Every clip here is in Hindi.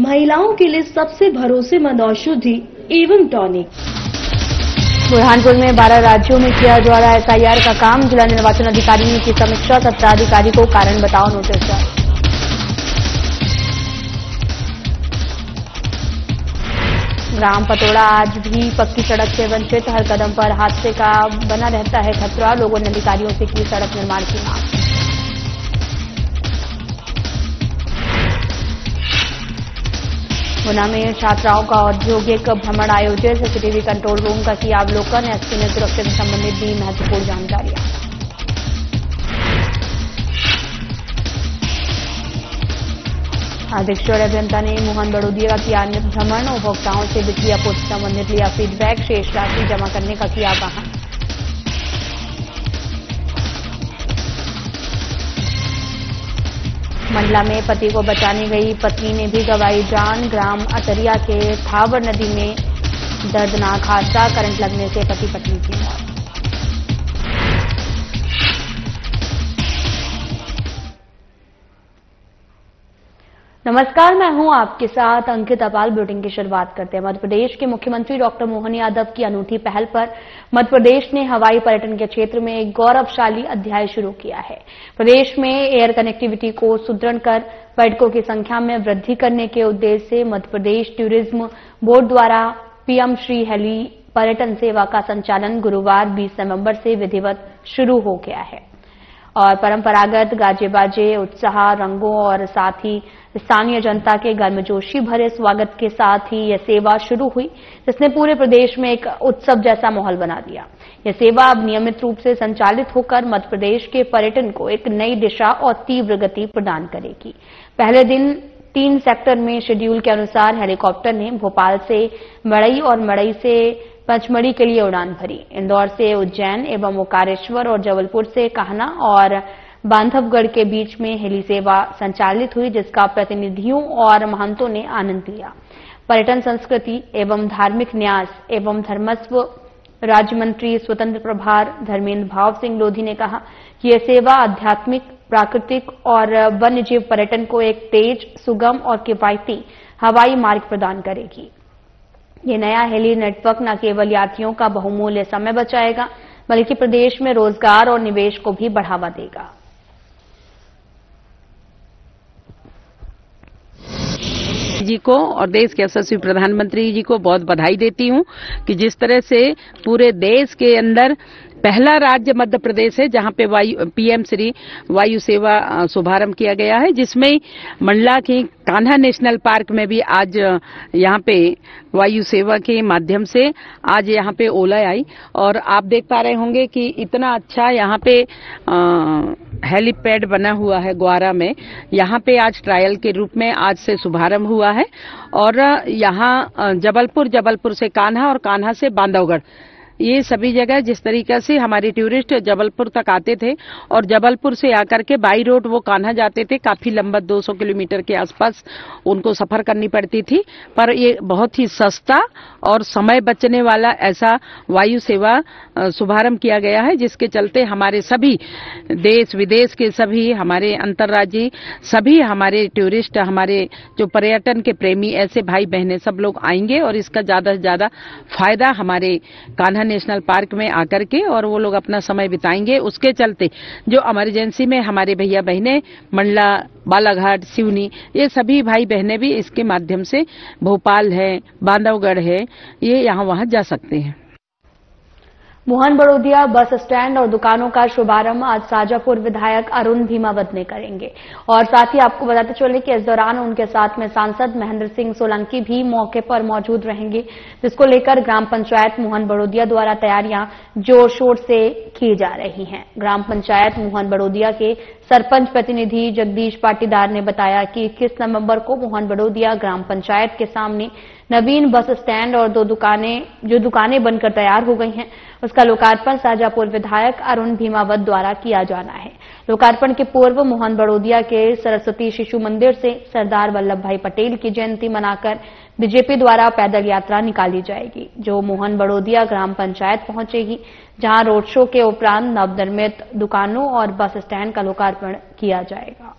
महिलाओं के लिए सबसे भरोसेमंद औषधि एवं टॉनिक। बुरहानपुर में 12 राज्यों में किया जा रहा SIR का काम, जिला निर्वाचन अधिकारी ने की समीक्षा, सत्राधिकारी को कारण बताओ नोटिस जारी। ग्राम पतोड़ा आज भी पक्की सड़क से वंचित, हर कदम पर हादसे का बना रहता है खतरा, लोगों ने अधिकारियों से की सड़क निर्माण की मांग। गुना में छात्राओं का औद्योगिक भ्रमण आयोजित, सीसीटीवी कंट्रोल रूम का किया अवलोकन, एसपी ने सुरक्षा से संबंधित दी महत्वपूर्ण जानकारियां। अधीक्षक अभियंता ने मोहन बड़ोदिया का किया भ्रमण, उपभोक्ताओं से बिजली आपूर्ति संबंधित लिया फीडबैक, शेष राशि जमा करने का किया आह्वान। मंडला में पति को बचाने गई पत्नी ने भी गंवाई जान, ग्राम अतरिया के थावर नदी में दर्दनाक हादसा, करंट लगने से पति पत्नी की मौत। नमस्कार, मैं हूं आपके साथ अंकित अपाल। बुलेटिन की शुरुआत करते हैं। मध्य प्रदेश के मुख्यमंत्री डॉक्टर मोहन यादव की अनूठी पहल पर मध्य प्रदेश ने हवाई पर्यटन के क्षेत्र में एक गौरवशाली अध्याय शुरू किया है। प्रदेश में एयर कनेक्टिविटी को सुदृढ़ कर पर्यटकों की संख्या में वृद्धि करने के उद्देश्य से मध्य प्रदेश टूरिज्म बोर्ड द्वारा पीएम श्री हेली पर्यटन सेवा का संचालन गुरुवार 20 नवंबर से विधिवत शुरू हो गया है और परंपरागत गाजे बाजे, उत्साह, रंगों और साथ ही स्थानीय जनता के गर्मजोशी भरे स्वागत के साथ ही यह सेवा शुरू हुई, जिसने पूरे प्रदेश में एक उत्सव जैसा माहौल बना दिया। यह सेवा अब नियमित रूप से संचालित होकर मध्य प्रदेश के पर्यटन को एक नई दिशा और तीव्र गति प्रदान करेगी। पहले दिन 3 सेक्टर में शेड्यूल के अनुसार हेलीकॉप्टर ने भोपाल से मड़ई और मड़ई से पचमढ़ी के लिए उड़ान भरी। इंदौर से उज्जैन एवं ओकारेश्वर और जबलपुर से कान्हा और बांधवगढ़ के बीच में हेली सेवा संचालित हुई, जिसका प्रतिनिधियों और महंतों ने आनंद लिया। पर्यटन, संस्कृति एवं धार्मिक न्यास एवं धर्मस्व राज्य मंत्री स्वतंत्र प्रभार धर्मेंद्र भाव सिंह लोधी ने कहा कि यह सेवा आध्यात्मिक, प्राकृतिक और वन्यजीव पर्यटन को एक तेज, सुगम और किफायती हवाई मार्ग प्रदान करेगी। ये नया हेली नेटवर्क न केवल यात्रियों का बहुमूल्य समय बचाएगा, बल्कि प्रदेश में रोजगार और निवेश को भी बढ़ावा देगा। जी को और देश के यशस्वी प्रधानमंत्री जी को बहुत बधाई देती हूं कि जिस तरह से पूरे देश के अंदर पहला राज्य मध्य प्रदेश है जहां पे पीएम श्री वायु सेवा शुभारंभ किया गया है, जिसमें मंडला के कान्हा नेशनल पार्क में भी आज यहां पे वायु सेवा के माध्यम से आज यहां पे ओला आई और आप देख पा रहे होंगे कि इतना अच्छा यहां पे हेलीपैड बना हुआ है ग्वारा में। यहां पे आज ट्रायल के रूप में आज से शुभारंभ हुआ है और यहां जबलपुर से कान्हा और कान्हा से बांधवगढ़, ये सभी जगह जिस तरीके से हमारे टूरिस्ट जबलपुर तक आते थे और जबलपुर से आकर के बाई रोड वो कान्हा जाते थे, काफी लंबा 200 किलोमीटर के आसपास उनको सफर करनी पड़ती थी, पर ये बहुत ही सस्ता और समय बचने वाला ऐसा वायु सेवा शुभारंभ किया गया है, जिसके चलते हमारे सभी देश विदेश के सभी हमारे अंतर्राज्यीय सभी हमारे टूरिस्ट, हमारे जो पर्यटन के प्रेमी ऐसे भाई बहनें सब लोग आएंगे और इसका ज्यादा से ज्यादा फायदा हमारे कान्हा नेशनल पार्क में आकर के और वो लोग अपना समय बिताएंगे। उसके चलते जो इमरजेंसी में हमारे भैया बहनें मंडला, बालाघाट, सिवनी, ये सभी भाई बहनें भी इसके माध्यम से भोपाल है, बांधवगढ़ है, ये यहाँ वहाँ जा सकते हैं। मोहन बड़ोदिया बस स्टैंड और दुकानों का शुभारंभ आज शाजापुर विधायक अरुण भीमावत ने करेंगे और साथ ही आपको बताते चले कि इस दौरान उनके साथ में सांसद महेंद्र सिंह सोलंकी भी मौके पर मौजूद रहेंगे, जिसको लेकर ग्राम पंचायत मोहन बड़ोदिया द्वारा तैयारियां जोर शोर से की जा रही हैं। ग्राम पंचायत मोहन बड़ोदिया के सरपंच प्रतिनिधि जगदीश पाटीदार ने बताया कि 21 नवंबर को मोहन बड़ोदिया ग्राम पंचायत के सामने नवीन बस स्टैंड और 2 दुकानें बनकर तैयार हो गई हैं, उसका लोकार्पण शाजापुर विधायक अरुण भीमावत द्वारा किया जाना है। लोकार्पण के पूर्व मोहन बड़ोदिया के सरस्वती शिशु मंदिर से सरदार वल्लभ भाई पटेल की जयंती मनाकर बीजेपी द्वारा पैदल यात्रा निकाली जाएगी, जो मोहन बड़ोदिया ग्राम पंचायत पहुंचेगी, जहां रोड शो के उपरांत नवनिर्मित दुकानों और बस स्टैंड का लोकार्पण किया जाएगा।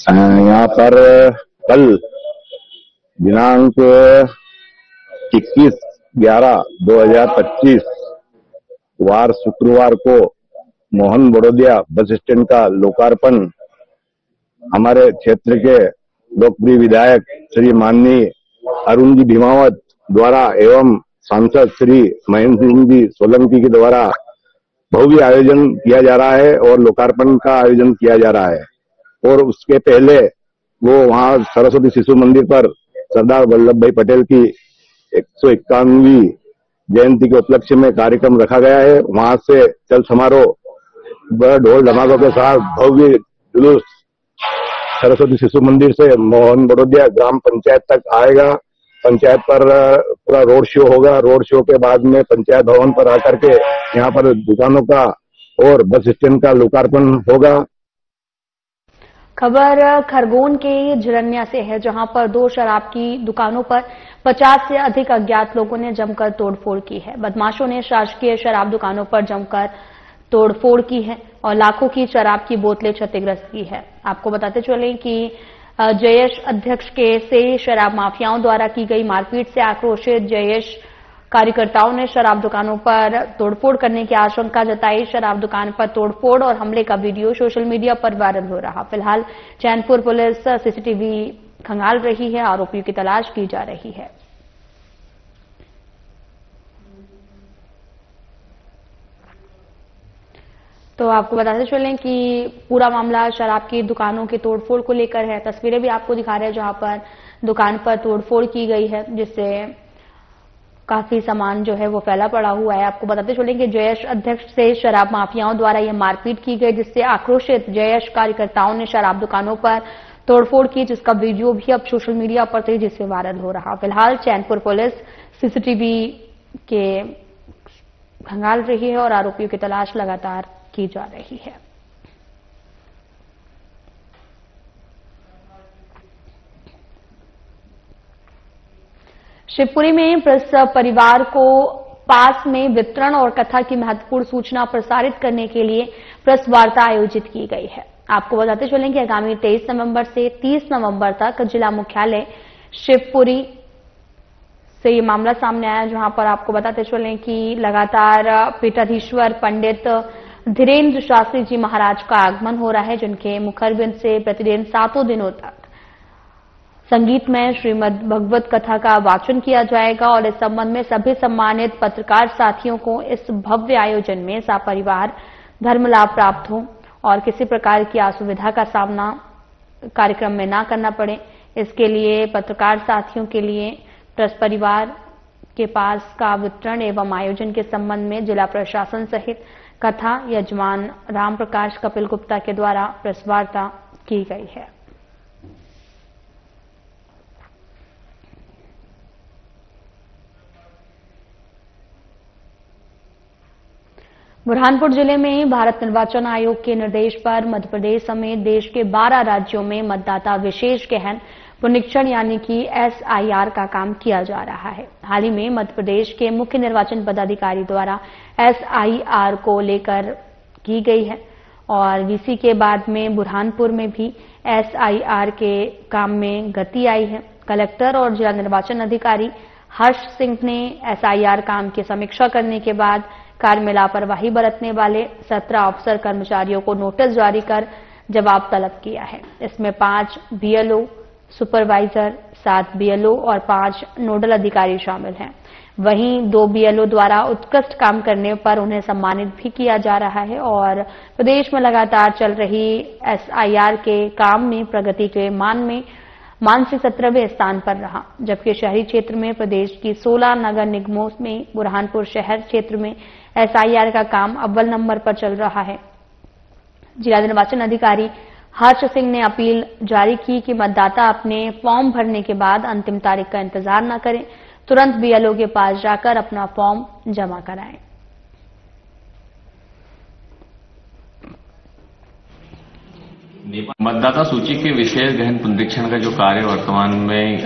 यहाँ पर कल दिनांक 21/11/2025 वार शुक्रवार को मोहन बड़ोदिया बस स्टैंड का लोकार्पण हमारे क्षेत्र के लोकप्रिय विधायक श्री माननीय अरुण जी भीमावत द्वारा एवं सांसद श्री महेंद्र सिंह जी सोलंकी के द्वारा भव्य आयोजन किया जा रहा है और लोकार्पण का आयोजन किया जा रहा है। और उसके पहले वो वहां सरस्वती शिशु मंदिर पर सरदार वल्लभ भाई पटेल की 151वीं जयंती के उपलक्ष्य में कार्यक्रम रखा गया है। वहां से चल समारोह ढोल धमाकों के साथ भव्य जुलूस सरस्वती शिशु मंदिर से मोहन बड़ोदिया ग्राम पंचायत तक आएगा। पंचायत पर पूरा रोड शो होगा। रोड शो के बाद में पंचायत भवन पर आकर के यहाँ पर दुकानों का और बस स्टैंड का लोकार्पण होगा। खबर खरगोन के झिरनिया से है, जहां पर 2 शराब की दुकानों पर 50 से अधिक अज्ञात लोगों ने जमकर तोड़फोड़ की है। बदमाशों ने शासकीय शराब दुकानों पर जमकर तोड़फोड़ की है और लाखों की शराब की बोतलें क्षतिग्रस्त की है। आपको बताते चलें कि जयेश अध्यक्ष के से शराब माफियाओं द्वारा की गई मारपीट से आक्रोशित जयेश कार्यकर्ताओं ने शराब दुकानों पर तोड़फोड़ करने की आशंका जताई। शराब दुकान पर तोड़फोड़ और हमले का वीडियो सोशल मीडिया पर वायरल हो रहा। फिलहाल चैनपुर पुलिस सीसीटीवी खंगाल रही है, आरोपियों की तलाश की जा रही है। तो आपको बताते चलें कि पूरा मामला शराब की दुकानों की तोड़फोड़ को लेकर है। तस्वीरें भी आपको दिखा रहे हैं जहां पर दुकान पर तोड़फोड़ की गई है, जिससे काफी सामान जो है वो फैला पड़ा हुआ है। आपको बताते चलें कि जयेश अध्यक्ष से शराब माफियाओं द्वारा यह मारपीट की गई, जिससे आक्रोशित जयेश कार्यकर्ताओं ने शराब दुकानों पर तोड़फोड़ की, जिसका वीडियो भी अब सोशल मीडिया पर तेजी से वायरल हो रहा। फिलहाल चैनपुर पुलिस सीसीटीवी के खंगाल रही है और आरोपियों की तलाश लगातार की जा रही है। शिवपुरी में प्रेस परिवार को पास में वितरण और कथा की महत्वपूर्ण सूचना प्रसारित करने के लिए प्रेस वार्ता आयोजित की गई है। आपको बताते चलें कि आगामी 23 नवंबर से 30 नवंबर तक जिला मुख्यालय शिवपुरी से ये मामला सामने आया, जहां पर आपको बताते चलें कि लगातार पीठाधीश्वर पंडित धीरेन्द्र शास्त्री जी महाराज का आगमन हो रहा है, जिनके मुखरबिंद से प्रतिदिन 7 दिनों तक संगीतमय श्रीमद् भगवत कथा का वाचन किया जाएगा और इस संबंध में सभी सम्मानित पत्रकार साथियों को इस भव्य आयोजन में सपरिवार धर्म लाभ प्राप्त हो और किसी प्रकार की असुविधा का सामना कार्यक्रम में न करना पड़े, इसके लिए पत्रकार साथियों के लिए प्रेस परिवार के पास का वितरण एवं आयोजन के संबंध में जिला प्रशासन सहित कथा यजमान राम प्रकाश कपिल गुप्ता के द्वारा प्रेस वार्ता की गई है। बुरहानपुर जिले में भारत निर्वाचन आयोग के निर्देश पर मध्य प्रदेश समेत देश के 12 राज्यों में मतदाता विशेष गहन पुनरीक्षण यानी कि SIR का काम किया जा रहा है। हाल ही में मध्य प्रदेश के मुख्य निर्वाचन पदाधिकारी द्वारा SIR को लेकर की गई है और VC के बाद में बुरहानपुर में भी SIR के काम में गति आई है। कलेक्टर और जिला निर्वाचन अधिकारी हर्ष सिंह ने SIR काम की समीक्षा करने के बाद कार्य में लापरवाही बरतने वाले 17 अफसर कर्मचारियों को नोटिस जारी कर जवाब तलब किया है। इसमें 5 BLO, सुपरवाइजर, 7 BLO और 5 नोडल अधिकारी शामिल हैं। वहीं 2 BLO द्वारा उत्कृष्ट काम करने पर उन्हें सम्मानित भी किया जा रहा है और प्रदेश में लगातार चल रही SIR के काम में प्रगति के मान से 17वें स्थान पर रहा, जबकि शहरी क्षेत्र में प्रदेश की 16 नगर निगमों में बुरहानपुर शहर क्षेत्र में SIR का काम अव्वल नंबर पर चल रहा है। जिला निर्वाचन अधिकारी हर्ष सिंह ने अपील जारी की कि मतदाता अपने फॉर्म भरने के बाद अंतिम तारीख का इंतजार न करें, तुरंत BLO के पास जाकर अपना फॉर्म जमा कराएं। मतदाता सूची के विशेष गहन पुनरीक्षण का जो कार्य वर्तमान में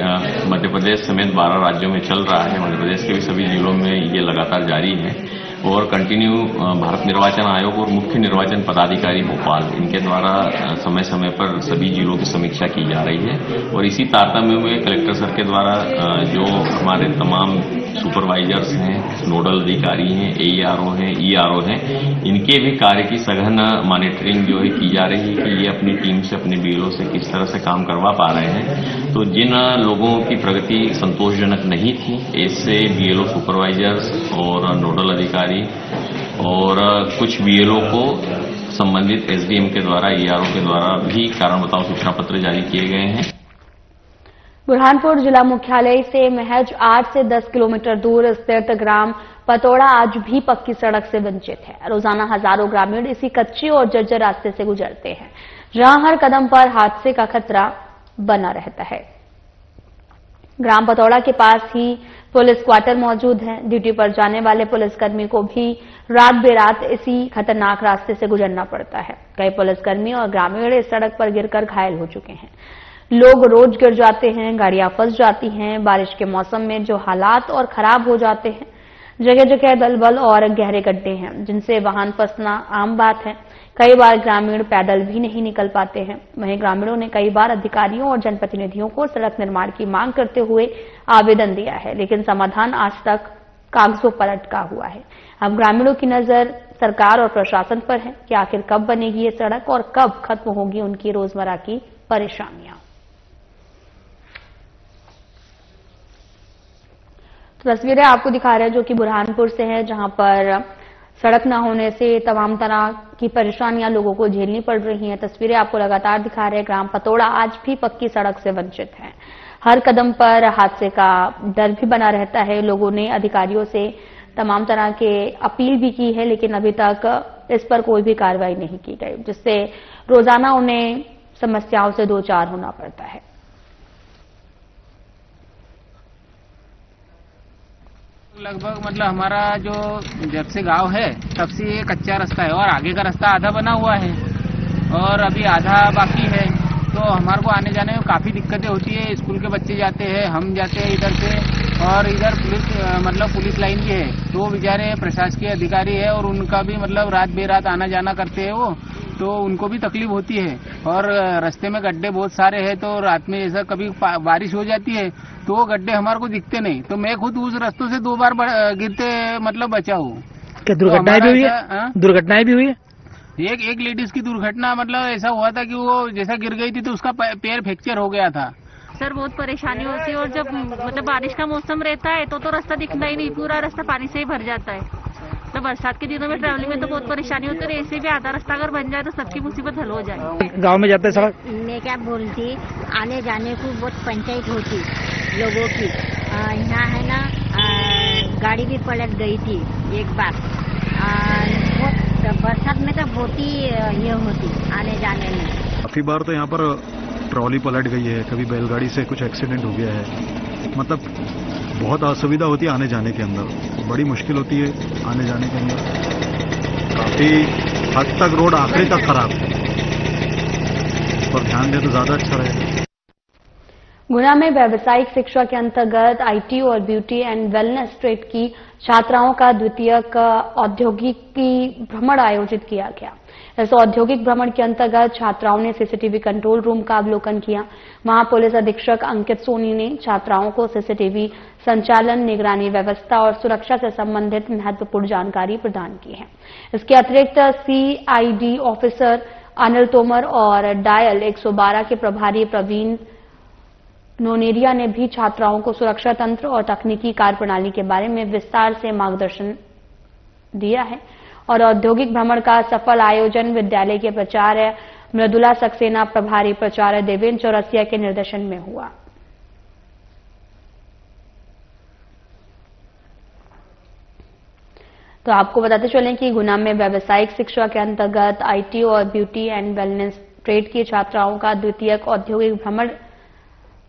मध्य प्रदेश समेत 12 राज्यों में चल रहा है, मध्य प्रदेश के भी सभी जिलों में ये लगातार जारी है। और कंटिन्यू भारत निर्वाचन आयोग और मुख्य निर्वाचन पदाधिकारी भोपाल इनके द्वारा समय समय पर सभी जिलों की समीक्षा की जा रही है। और इसी तारतम्य में कलेक्टर सर के द्वारा जो हमारे तमाम सुपरवाइजर्स हैं, नोडल अधिकारी हैं, AERO हैं, ERO हैं, इनके भी कार्य की सघन मॉनिटरिंग जो है की जा रही है कि ये अपनी टीम से, अपने BLO से किस तरह से काम करवा पा रहे हैं। तो जिन लोगों की प्रगति संतोषजनक नहीं थी, ऐसे BLO सुपरवाइजर्स और नोडल अधिकारी और कुछ BLO को संबंधित SDM के द्वारा, ERO के द्वारा भी कारण बताओ सूचना पत्र जारी किए गए हैं। बुरहानपुर जिला मुख्यालय से महज 8 से 10 किलोमीटर दूर स्थित ग्राम पतौड़ा आज भी पक्की सड़क से वंचित है। रोजाना हजारों ग्रामीण इसी कच्चे और जर्जर रास्ते से गुजरते हैं, जहां हर कदम पर हादसे का खतरा बना रहता है। ग्राम पतौड़ा के पास ही पुलिस क्वार्टर मौजूद है। ड्यूटी पर जाने वाले पुलिसकर्मी को भी रात बेरात इसी खतरनाक रास्ते से गुजरना पड़ता है। कई पुलिसकर्मी और ग्रामीण इस सड़क पर गिरकर घायल हो चुके हैं। लोग रोज गिर जाते हैं, गाड़ियां फंस जाती हैं। बारिश के मौसम में जो हालात और खराब हो जाते हैं, जगह जगह दलदल और गहरे गड्ढे हैं, जिनसे वाहन फंसना आम बात है। कई बार ग्रामीण पैदल भी नहीं निकल पाते हैं। वहीं ग्रामीणों ने कई बार अधिकारियों और जनप्रतिनिधियों को सड़क निर्माण की मांग करते हुए आवेदन दिया है, लेकिन समाधान आज तक कागजों पर अटका हुआ है। अब ग्रामीणों की नजर सरकार और प्रशासन पर है कि आखिर कब बनेगी ये सड़क और कब खत्म होगी उनकी रोजमर्रा की परेशानियां। तस्वीरें आपको दिखा रहे हैं जो कि बुरहानपुर से है, जहां पर सड़क न होने से तमाम तरह की परेशानियां लोगों को झेलनी पड़ रही हैं। तस्वीरें आपको लगातार दिखा रहे हैं। ग्राम पतौड़ा आज भी पक्की सड़क से वंचित है। हर कदम पर हादसे का डर भी बना रहता है। लोगों ने अधिकारियों से तमाम तरह के अपील भी की है, लेकिन अभी तक इस पर कोई भी कार्रवाई नहीं की गई, जिससे रोजाना उन्हें समस्याओं से दो चार होना पड़ता है। लगभग मतलब हमारा जो जब से गांव है तब से ये कच्चा रास्ता है और आगे का रास्ता आधा बना हुआ है और अभी आधा बाकी है। तो हमारे को आने जाने में काफी दिक्कतें होती है। स्कूल के बच्चे जाते हैं, हम जाते हैं इधर से, और इधर पुलिस लाइन भी है। तो बेचारे प्रशासकीय अधिकारी है और उनका भी मतलब रात बेरात आना जाना करते हैं वो, तो उनको भी तकलीफ होती है। और रास्ते में गड्ढे बहुत सारे हैं, तो रात में जैसा कभी बारिश हो जाती है तो वो गड्ढे हमारे को दिखते नहीं। तो मैं खुद उस रास्तों से 2 बार गिरते मतलब बचा हूँ। क्या दुर्घटनाएं भी हुई है? दुर्घटनाएं भी हुई है। एक लेडीज की दुर्घटना मतलब ऐसा हुआ था कि वो जैसा गिर गई थी तो उसका पैर फ्रैक्चर हो गया था। सर बहुत परेशानी होती है और जब मतलब बारिश का मौसम रहता है तो रास्ता दिखता ही नहीं, पूरा रास्ता पानी से ही भर जाता है। तो बरसात के दिनों में ट्रैवलिंग में तो बहुत परेशानी होती है। ऐसे भी आधा रास्ता अगर बन जाए तो सबकी मुसीबत हल हो जाए। गांव में जाते सड़क मैं क्या बोलती, आने जाने को बहुत पंचायत होती लोगों की। यहाँ है ना, गाड़ी भी पलट गई थी एक बार। बहुत बरसात में तो बहुत ही ये होती आने जाने में। काफी बार तो यहाँ पर ट्रॉली पलट गई है, कभी बैलगाड़ी से कुछ एक्सीडेंट हो गया है। मतलब बहुत असुविधा होती है आने जाने के अंदर, बड़ी मुश्किल होती है आने जाने के अंदर। काफी हद तक रोड आखिरी तक खराब है, इस पर ध्यान दे तो ज्यादा अच्छा रहेगा। गुना में व्यावसायिक शिक्षा के अंतर्गत IT और ब्यूटी एंड वेलनेस ट्रेड की छात्राओं का द्वितीयक औद्योगिकी भ्रमण आयोजित किया गया। इस औद्योगिक भ्रमण के अंतर्गत छात्राओं ने CCTV कंट्रोल रूम का अवलोकन किया। वहां पुलिस अधीक्षक अंकित सोनी ने छात्राओं को CCTV संचालन, निगरानी व्यवस्था और सुरक्षा से संबंधित महत्वपूर्ण जानकारी प्रदान की है। इसके अतिरिक्त CID ऑफिसर अनिल तोमर और डायल 112 के प्रभारी प्रवीण नोनेरिया ने भी छात्राओं को सुरक्षा तंत्र और तकनीकी कार्यप्रणाली के बारे में विस्तार से मार्गदर्शन दिया है। और औद्योगिक भ्रमण का सफल आयोजन विद्यालय के प्राचार्य मृदुला सक्सेना, प्रभारी प्राचार्य देवेंद्र चौरसिया के निर्देशन में हुआ। तो आपको बताते चलें कि गुना में व्यावसायिक शिक्षा के अंतर्गत IT और ब्यूटी एंड वेलनेस ट्रेड की छात्राओं का द्वितीयक औद्योगिक भ्रमण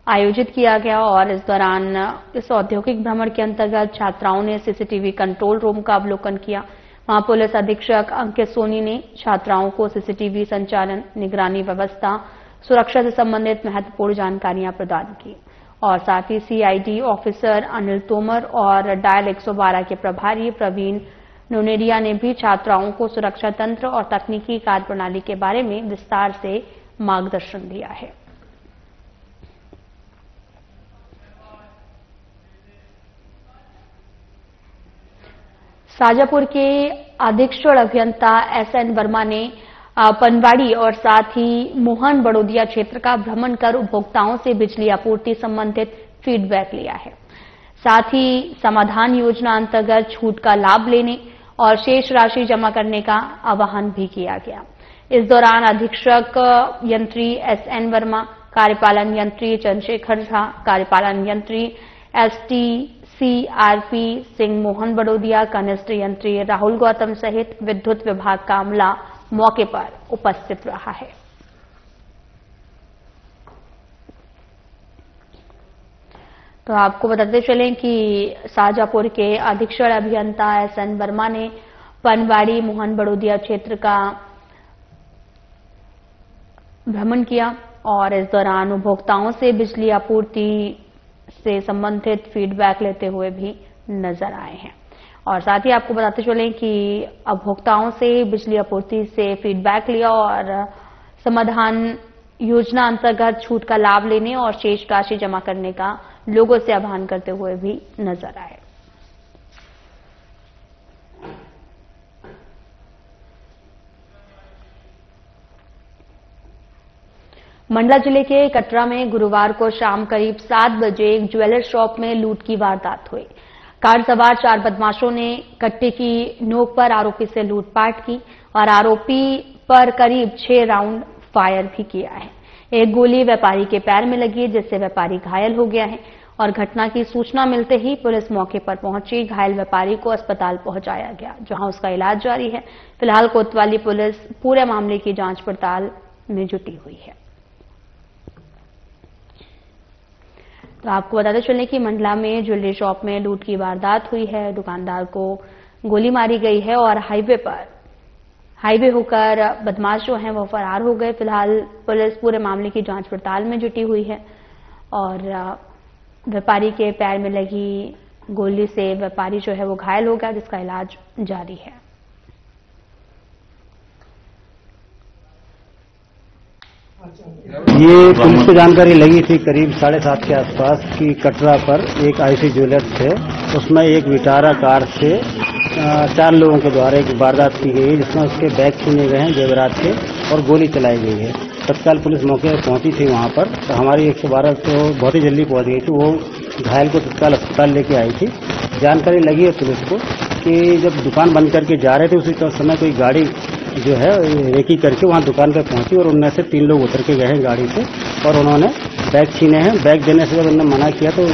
आयोजित किया गया। और इस दौरान इस औद्योगिक भ्रमण के अंतर्गत छात्राओं ने CCTV कंट्रोल रूम का अवलोकन किया। वहां पुलिस अधीक्षक अंकित सोनी ने छात्राओं को CCTV संचालन, निगरानी व्यवस्था, सुरक्षा से संबंधित महत्वपूर्ण जानकारियां प्रदान की। और साथ ही CID ऑफिसर अनिल तोमर और डायल 112 के प्रभारी प्रवीण नोनेरिया ने भी छात्राओं को सुरक्षा तंत्र और तकनीकी कार्यप्रणाली के बारे में विस्तार से मार्गदर्शन दिया है। शाजापुर के अधीक्षण अभियंता एसएन वर्मा ने पनवाड़ी और साथ ही मोहन बड़ोदिया क्षेत्र का भ्रमण कर उपभोक्ताओं से बिजली आपूर्ति संबंधित फीडबैक लिया है। साथ ही समाधान योजना अंतर्गत छूट का लाभ लेने और शेष राशि जमा करने का आह्वान भी किया गया। इस दौरान अधीक्षक यंत्री एसएन वर्मा, कार्यपालन यंत्री चंद्रशेखर झा, कार्यपालन यंत्री STCRP सिंह मोहन बड़ोदिया, कनिष्ठ यंत्री राहुल गौतम सहित विद्युत विभाग का अमला मौके पर उपस्थित रहा है। तो आपको बताते चलें कि शाजापुर के अधीक्षण अभियंता एसएन वर्मा ने पनवाड़ी मोहन बड़ोदिया क्षेत्र का भ्रमण किया और इस दौरान उपभोक्ताओं से बिजली आपूर्ति से संबंधित फीडबैक लेते हुए भी नजर आए हैं। और साथ ही आपको बताते चलें कि उपभोक्ताओं से बिजली आपूर्ति से फीडबैक लिया और समाधान योजना अंतर्गत छूट का लाभ लेने और शेष राशि जमा करने का लोगों से आह्वान करते हुए भी नजर आए। मंडला जिले के कटरा में गुरुवार को शाम करीब 7 बजे एक ज्वेलर शॉप में लूट की वारदात हुई। कार सवार 4 बदमाशों ने कट्टे की नोक पर आरोपी से लूटपाट की और आरोपी पर करीब 6 राउंड फायर भी किया है। एक गोली व्यापारी के पैर में लगी जिससे व्यापारी घायल हो गया है और घटना की सूचना मिलते ही पुलिस मौके पर पहुंची। घायल व्यापारी को अस्पताल पहुंचाया गया जहां उसका इलाज जारी है। फिलहाल कोतवाली पुलिस पूरे मामले की जांच पड़ताल में जुटी हुई है। तो आपको बताते चलें कि मंडला में ज्वेलरी शॉप में लूट की वारदात हुई है। दुकानदार को गोली मारी गई है और हाईवे होकर बदमाश जो हैं वो फरार हो गए। फिलहाल पुलिस पूरे मामले की जांच पड़ताल में जुटी हुई है और व्यापारी के पैर में लगी गोली से व्यापारी जो है वो घायल हो गया जिसका इलाज जारी है। ये पुलिस को जानकारी लगी थी करीब 7:30 के आसपास कि कटरा पर एक IC ज्वेलर्स थे, उसमें एक विटारा कार से 4 लोगों के द्वारा एक वारदात की गई जिसमें उसके बैग छीने गए हैं जेवरात के और गोली चलाई गई है। तत्काल पुलिस मौके पर पहुंची थी वहां पर, तो हमारी 112 तो बहुत ही जल्दी पहुंच गई थी। वो घायल को तत्काल अस्पताल लेके आई थी। जानकारी लगी है पुलिस को कि जब दुकान बंद करके जा रहे थे उसी समय कोई गाड़ी जो है रेकी करके वहां दुकान पे पहुंची और उनमें से 3 लोग उतर के गए हैं गाड़ी से और उन्होंने बैग छीने हैं। बैग देने से जब उन्होंने मना किया तो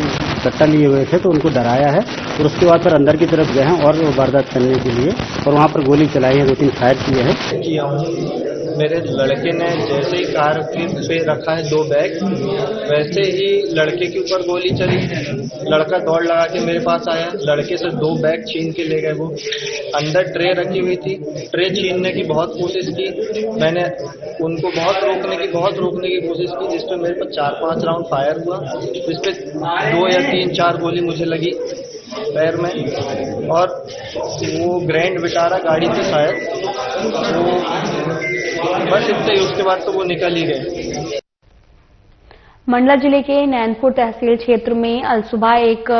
कट्टा लिए हुए थे तो उनको डराया है और उसके बाद फिर अंदर की तरफ गए हैं और वारदात करने के लिए और वहां पर गोली चलाई है, 2-3 फायर किए हैं। मेरे लड़के ने जैसे ही कार पे रखा है 2 बैग, वैसे ही लड़के के ऊपर गोली चली। लड़का दौड़ लगा के मेरे पास आया, लड़के से 2 बैग छीन के ले गए। वो अंदर ट्रे रखी हुई थी, ट्रे छीनने की बहुत कोशिश की। मैंने उनको बहुत रोकने की कोशिश की जिसपे मेरे पर 4-5 राउंड फायर हुआ, जिसपे 2 या 3-4 गोली मुझे लगी पैर में और वो ग्रैंड विटारा गाड़ी थी शायद, वो बस इतने ही। उसके बाद तो वो निकल ही गए। मंडला जिले के नैनपुर तहसील क्षेत्र में अल सुबह एक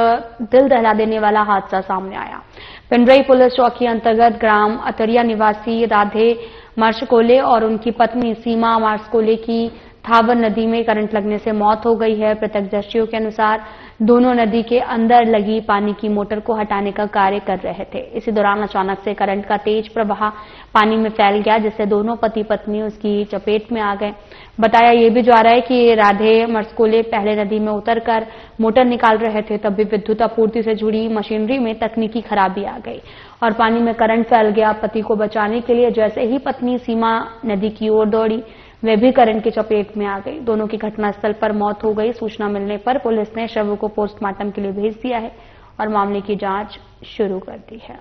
दिल दहला देने वाला हादसा सामने आया। पिंडरई पुलिस चौकी अंतर्गत ग्राम अतरिया निवासी राधे मार्शकोले और उनकी पत्नी सीमा मार्शकोले की थावर नदी में करंट लगने से मौत हो गई है। प्रत्यक्षदर्शियों के अनुसार दोनों नदी के अंदर लगी पानी की मोटर को हटाने का कार्य कर रहे थे। इसी दौरान अचानक से करंट का तेज प्रवाह पानी में फैल गया जिससे दोनों पति पत्नी उसकी चपेट में आ गए। बताया ये भी जा रहा है कि राधे मर्सकोले पहले नदी में उतरकर मोटर निकाल रहे थे, तब भी विद्युत आपूर्ति से जुड़ी मशीनरी में तकनीकी खराबी आ गई और पानी में करंट फैल गया। पति को बचाने के लिए जैसे ही पत्नी सीमा नदी की ओर दौड़ी, वे भी करंट की चपेट में आ गई। दोनों की घटनास्थल पर मौत हो गई। सूचना मिलने पर पुलिस ने शव को पोस्टमार्टम के लिए भेज दिया है और मामले की जांच शुरू कर दी है।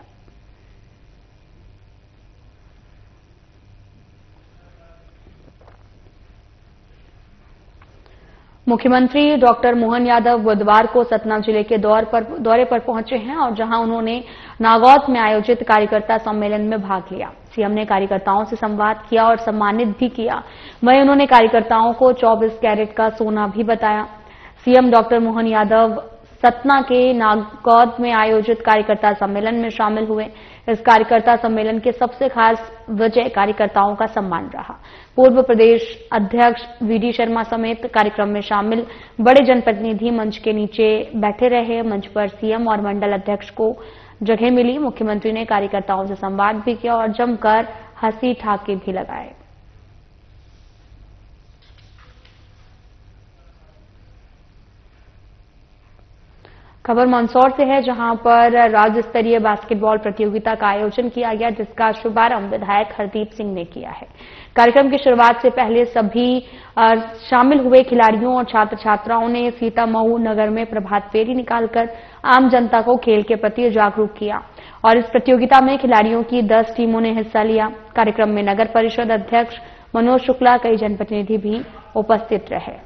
मुख्यमंत्री डॉक्टर मोहन यादव बुधवार को सतना जिले के दौरे पर पहुंचे हैं और जहां उन्होंने नागौद में आयोजित कार्यकर्ता सम्मेलन में भाग लिया। सीएम ने कार्यकर्ताओं से संवाद किया और सम्मानित भी किया। वहीं उन्होंने कार्यकर्ताओं को 24 कैरेट का सोना भी बताया। सीएम डॉक्टर मोहन यादव सतना के नागौद में आयोजित कार्यकर्ता सम्मेलन में शामिल हुए। इस कार्यकर्ता सम्मेलन के सबसे खास वजह कार्यकर्ताओं का सम्मान रहा। पूर्व प्रदेश अध्यक्ष वीडी शर्मा समेत कार्यक्रम में शामिल बड़े जनप्रतिनिधि मंच के नीचे बैठे रहे। मंच पर सीएम और मंडल अध्यक्ष को जगह मिली। मुख्यमंत्री ने कार्यकर्ताओं से संवाद भी किया और जमकर हंसी ठाके भी लगाए। खबर मंदसौर से है, जहां पर राज्य स्तरीय बास्केटबॉल प्रतियोगिता का आयोजन किया गया, जिसका शुभारंभ विधायक हरदीप सिंह ने किया है। कार्यक्रम की शुरुआत से पहले सभी शामिल हुए खिलाड़ियों और छात्र छात्राओं ने सीतामऊ नगर में प्रभात फेरी निकालकर आम जनता को खेल के प्रति जागरूक किया और इस प्रतियोगिता में खिलाड़ियों की 10 टीमों ने हिस्सा लिया। कार्यक्रम में नगर परिषद अध्यक्ष मनोज शुक्ला, कई जनप्रतिनिधि भी उपस्थित रहे।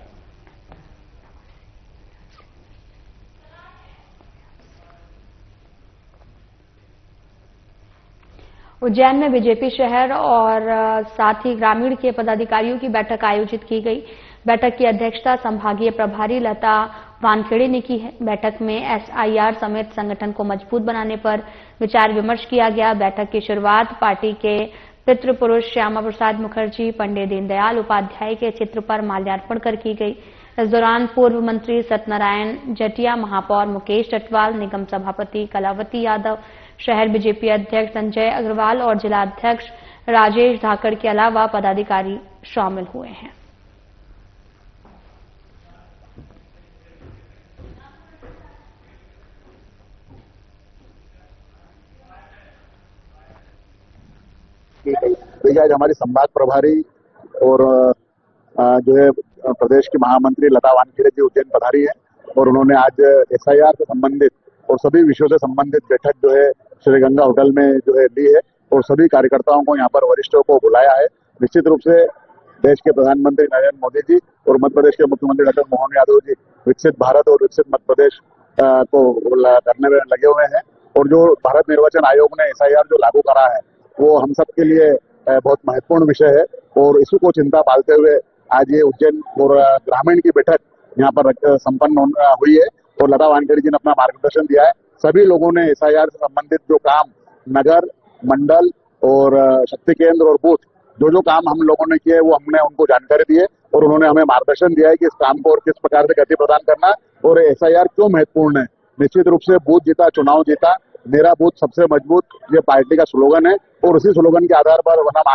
उज्जैन में बीजेपी शहर और साथ ही ग्रामीण के पदाधिकारियों की बैठक आयोजित की गई। बैठक की अध्यक्षता संभागीय प्रभारी लता वानखेड़े ने की है। बैठक में एसआईआर समेत संगठन को मजबूत बनाने पर विचार विमर्श किया गया। बैठक की शुरुआत पार्टी के पितृपुरुष श्यामा प्रसाद मुखर्जी, पंडित दीनदयाल उपाध्याय के चित्र पर माल्यार्पण कर की गई। इस दौरान पूर्व मंत्री सत्यनारायण जटिया, महापौर मुकेश चटवाल, निगम सभापति कलावती यादव, शहर बीजेपी अध्यक्ष संजय अग्रवाल और जिला अध्यक्ष राजेश धाकड़ के अलावा पदाधिकारी शामिल हुए हैं। देखिए, आज हमारी संभाग प्रभारी और जो है प्रदेश की महामंत्री लता वानखेड़े जी उज्जैन पधारी है और उन्होंने आज एसआईआर से संबंधित और सभी विषयों से संबंधित बैठक जो है श्री गंगा होटल में जो है ली है और सभी कार्यकर्ताओं को यहाँ पर वरिष्ठों को बुलाया है। निश्चित रूप से देश के प्रधानमंत्री नरेंद्र मोदी जी और मध्य प्रदेश के मुख्यमंत्री डॉक्टर मोहन यादव जी विकसित भारत और विकसित मध्य प्रदेश को करने में लगे हुए हैं और जो भारत निर्वाचन आयोग ने एसआईआर जो लागू करा है वो हम सब के लिए बहुत महत्वपूर्ण विषय है और इसी को चिंता पालते हुए आज ये उज्जैन और ग्रामीण की बैठक यहाँ पर संपन्न हुई है और लता वानखेड़े जी ने अपना मार्गदर्शन दिया है। सभी लोगों ने एसआईआर से संबंधित जो काम नगर, मंडल और शक्ति केंद्र और बूथ जो काम हम लोगों ने किए वो हमने उनको जानकारी दी है और उन्होंने हमें मार्गदर्शन दिया है कि इस काम को और किस प्रकार से गति प्रदान करना और एसआईआर क्यों महत्वपूर्ण है। निश्चित रूप से बूथ जीता चुनाव जीता, मेरा बूथ सबसे मजबूत, ये पार्टी का स्लोगन है और उसी स्लोगन के आधार पर हम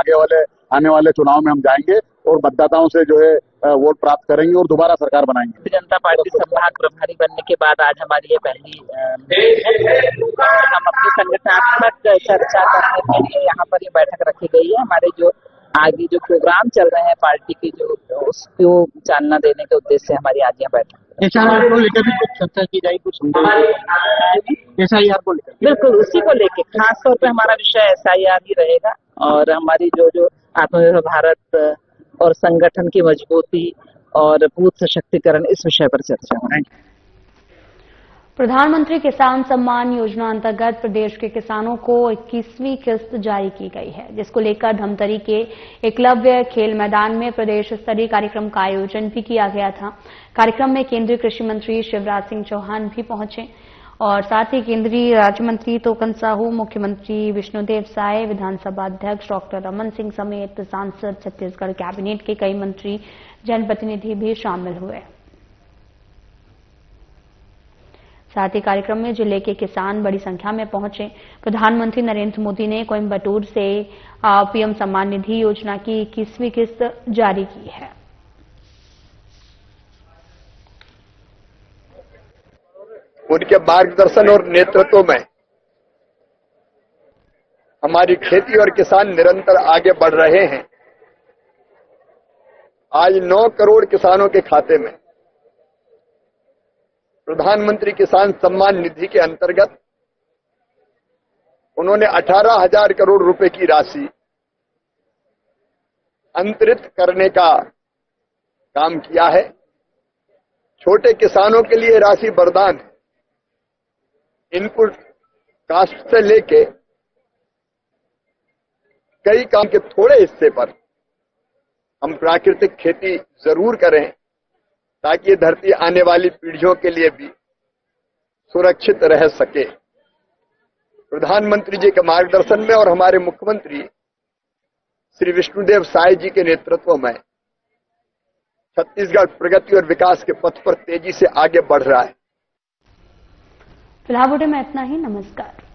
आने वाले चुनाव में हम जाएंगे और मतदाताओं से जो है वोट प्राप्त करेंगे और दोबारा सरकार बनाएंगे। जनता पार्टी संभाग प्रभारी बनने के बाद आज हमारी ये पहली हम अपनी संगठनात्मक चर्चा करने के लिए यहाँ पर ये बैठक रखी गई है। हमारे जो आगे जो प्रोग्राम चल रहे हैं पार्टी के जो उसको चालना देने के उद्देश्य से हमारी आज यहाँ बैठक एसआईआर को लेकर भी कुछ चर्चा की जाएगी, कुछ एसआईआर को लेकर बिल्कुल उसी को लेकर खास तौर पे हमारा विषय एसआईआर ही रहेगा और हमारी जो आत्मनिर्भर भारत और संगठन की मजबूती और बूथ सशक्तिकरण इस विषय पर चर्चा होगी। प्रधानमंत्री किसान सम्मान योजना अंतर्गत प्रदेश के किसानों को 21वीं किस्त जारी की गई है, जिसको लेकर धमतरी के एकलव्य खेल मैदान में प्रदेश स्तरीय कार्यक्रम का आयोजन भी किया गया था। कार्यक्रम में केंद्रीय कृषि मंत्री शिवराज सिंह चौहान भी पहुंचे और साथ ही केंद्रीय राज्य मंत्री तोकन साहू, मुख्यमंत्री विष्णुदेव साय, विधानसभा अध्यक्ष डॉक्टर रमन सिंह समेत सांसद, छत्तीसगढ़ कैबिनेट के कई मंत्री, जनप्रतिनिधि भी शामिल हुए। साथ ही कार्यक्रम में जिले के किसान बड़ी संख्या में पहुंचे। प्रधानमंत्री नरेंद्र मोदी ने कोयम्बटूर से पीएम सम्मान निधि योजना की 21वीं किस्त जारी की है। उनके मार्गदर्शन और नेतृत्व में हमारी खेती और किसान निरंतर आगे बढ़ रहे हैं। आज 9 करोड़ किसानों के खाते में प्रधानमंत्री किसान सम्मान निधि के अंतर्गत उन्होंने 18,000 करोड़ रुपए की राशि अंतरित करने का काम किया है छोटे किसानों के लिए राशि वरदान है। इनपुट कास्ट से लेके कई काम के थोड़े हिस्से पर हम प्राकृतिक खेती जरूर करें ताकि ये धरती आने वाली पीढ़ियों के लिए भी सुरक्षित रह सके। प्रधानमंत्री जी के मार्गदर्शन में और हमारे मुख्यमंत्री श्री विष्णुदेव साय जी के नेतृत्व में छत्तीसगढ़ प्रगति और विकास के पथ पर तेजी से आगे बढ़ रहा है। फिलहाल बुलेटिन में इतना ही। नमस्कार।